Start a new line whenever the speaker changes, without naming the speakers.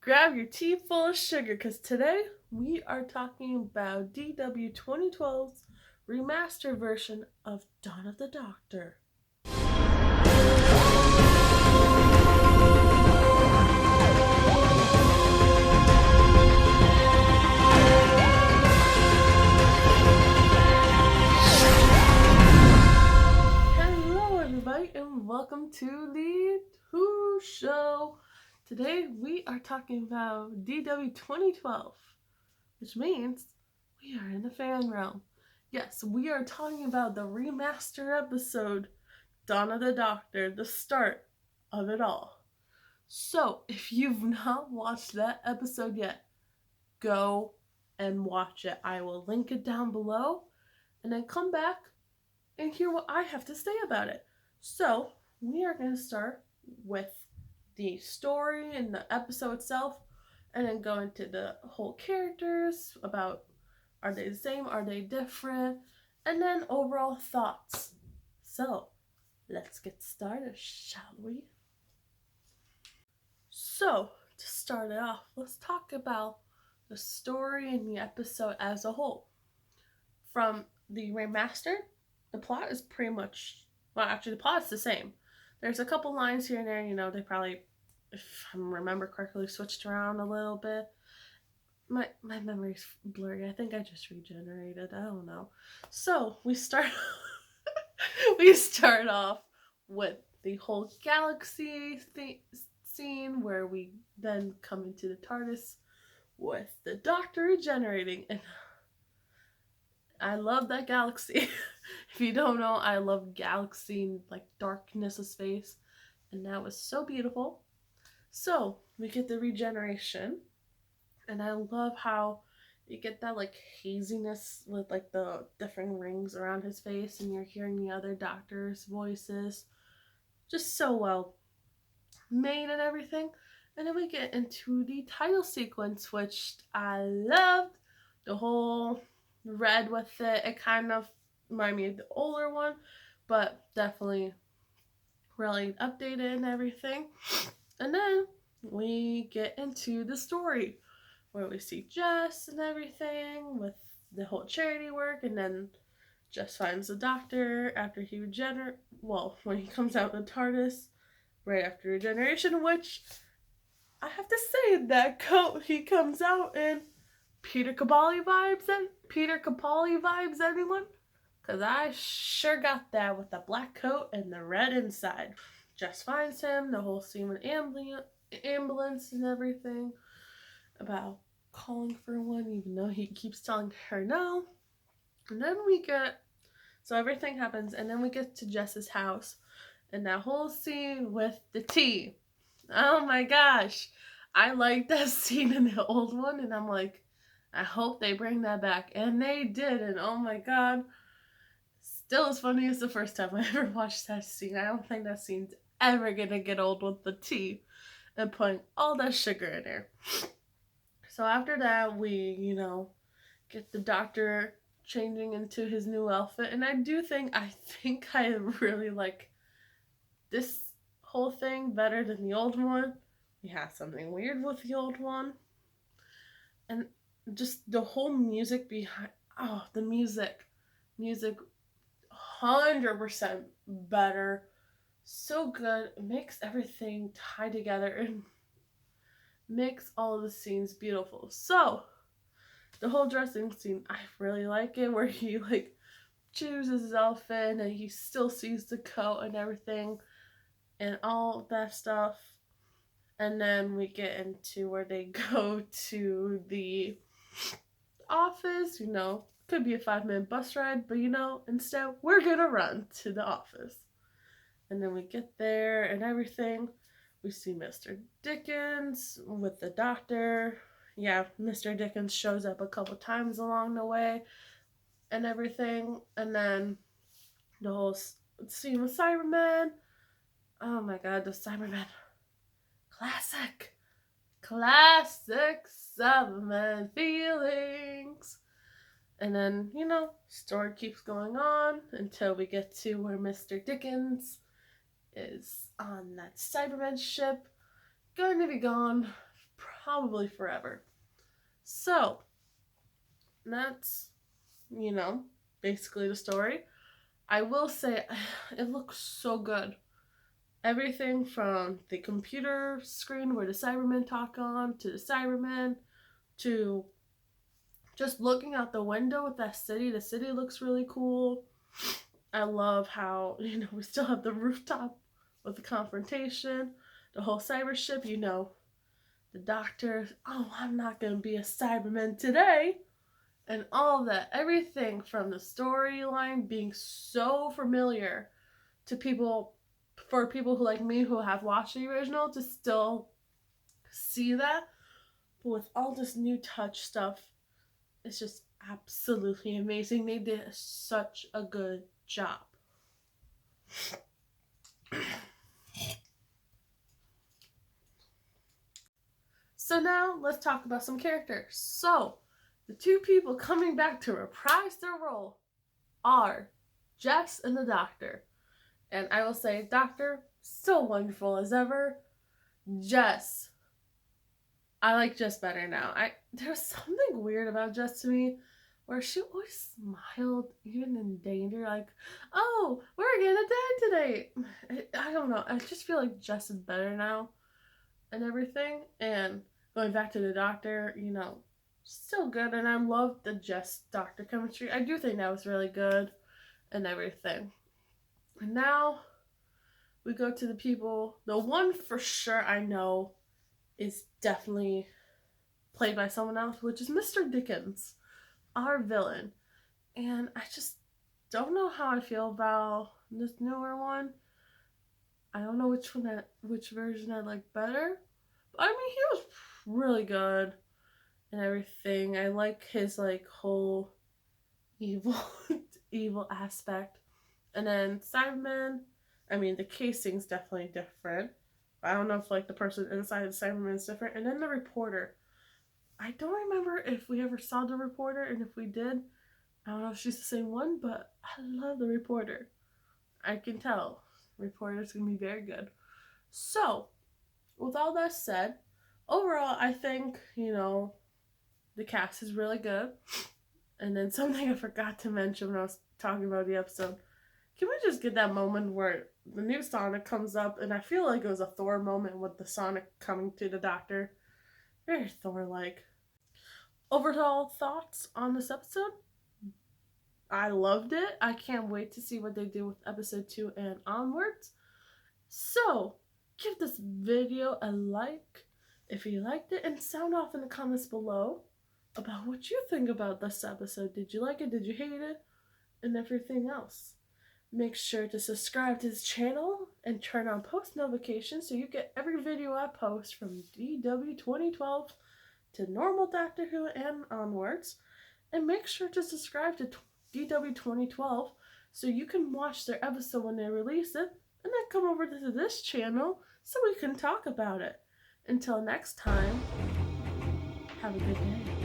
Grab your tea full of sugar because today we are talking about DW2012's remaster version of Dawn of the Doctor. Hello everybody and welcome to the Who Show. Today we are talking about DW2012, which means we are in the fan realm. Yes, we are talking about the remaster episode, Dawn of the Doctor, the start of it all. So, if you've not watched that episode yet, go and watch it. I will link it down below and then come back and hear what I have to say about it. So, we are going to start with the story and the episode itself, and then go into the whole characters about are they the same, are they different, and then overall thoughts. So, let's get started, shall we? So, to start it off, let's talk about the story and the episode as a whole. From the remaster, the plot is pretty much, well, actually, the plot is the same. There's a couple lines here and there, they probably, if I remember correctly, switched around a little bit. My memory's blurry. I think I just regenerated. I don't know. So we start off with the whole galaxy scene where we then come into the TARDIS with the Doctor regenerating, and I love that galaxy. If you don't know, I love galaxy, like darkness of space, and that was so beautiful. So we get the regeneration, and I love how you get that like haziness with like the different rings around his face, and you're hearing the other doctors' voices. Just so well made and everything. And then we get into the title sequence, which I loved. The whole red with it. It kind of reminded me of the older one, but definitely really updated and everything. And then we get into the story where we see Jess and everything with the whole charity work, and then Jess finds the Doctor after he when he comes out in the TARDIS right after regeneration, which I have to say, that coat he comes out in, Peter Capaldi vibes, anyone? Because I sure got that with the black coat and the red inside. Jess finds him, the whole scene with ambulance and everything, about calling for one, even though he keeps telling her no. And then so everything happens, and then we get to Jess's house, and that whole scene with the tea. Oh my gosh. I like that scene in the old one, and I'm like, I hope they bring that back. And they did, and oh my god. Still as funny as the first time I ever watched that scene. I don't think that scene's ever gonna get old with the tea and putting all that sugar in there. So after that, we, get the Doctor changing into his new outfit, and I think I really like this whole thing better than the old one. We have something weird with the old one, and just the whole music behind. Oh, the music 100% better. So good. It makes everything tie together and makes all of the scenes beautiful. So the whole dressing scene, I really like it, where he like chooses his outfit and he still sees the coat and everything and all that stuff. And then we get into where they go to the office, could be a 5-minute bus ride, but instead we're gonna run to the office. And then we get there and everything. We see Mr. Dickens with the Doctor. Yeah, Mr. Dickens shows up a couple times along the way and everything. And then the whole scene with Cybermen. Oh my god, the Cybermen. Classic Cybermen feelings. And then, story keeps going on until we get to where Mr. Dickens is on that Cyberman ship, going to be gone probably forever. So, that's, basically the story. I will say, it looks so good. Everything from the computer screen where the Cybermen talk on, to the Cybermen, to just looking out the window with that city. The city looks really cool. I love how, we still have the rooftop with the confrontation, the whole cyber ship, the doctor, oh, I'm not going to be a Cyberman today. And all that, everything from the storyline being so familiar to people, for people who like me who have watched the original, to still see that. But with all this new touch stuff, it's just absolutely amazing. They did such a good job. So now let's talk about some characters. So the two people coming back to reprise their role are Jess and the Doctor. And I will say, Doctor, so wonderful as ever. Jess, I like Jess better now. There's something weird about Jess to me, where she always smiled, even in danger, like, oh, we're gonna die today. I don't know. I just feel like Jess is better now and everything. And going back to the Doctor, still good. And I love the Jess Doctor chemistry. I do think that was really good and everything. And now we go to the people. The one for sure I know is definitely played by someone else, which is Mr. Dickens, our villain. And I just don't know how I feel about this newer one. I don't know which version I like better. But I mean, he was really good and everything. I like his whole evil aspect. And then Cyberman, I mean, the casing's definitely different. I don't know if the person inside the Cyberman is different. And then the reporter. I don't remember if we ever saw the reporter, and if we did, I don't know if she's the same one, but I love the reporter. I can tell. The reporter's going to be very good. So, with all that said, overall, I think, the cast is really good. And then something I forgot to mention when I was talking about the episode. Can we just get that moment where the new Sonic comes up, and I feel like it was a Thor moment with the Sonic coming to the Doctor. Very Thor-like. Overall thoughts on this episode? I loved it. I can't wait to see what they do with episode 2 and onwards. So, give this video a like if you liked it, and sound off in the comments below about what you think about this episode. Did you like it? Did you hate it? And everything else. Make sure to subscribe to this channel and turn on post notifications so you get every video I post from DW2012 to normal Doctor Who and onwards. And make sure to subscribe to DW2012 so you can watch their episode when they release it, and then come over to this channel so we can talk about it. Until next time, have a good day.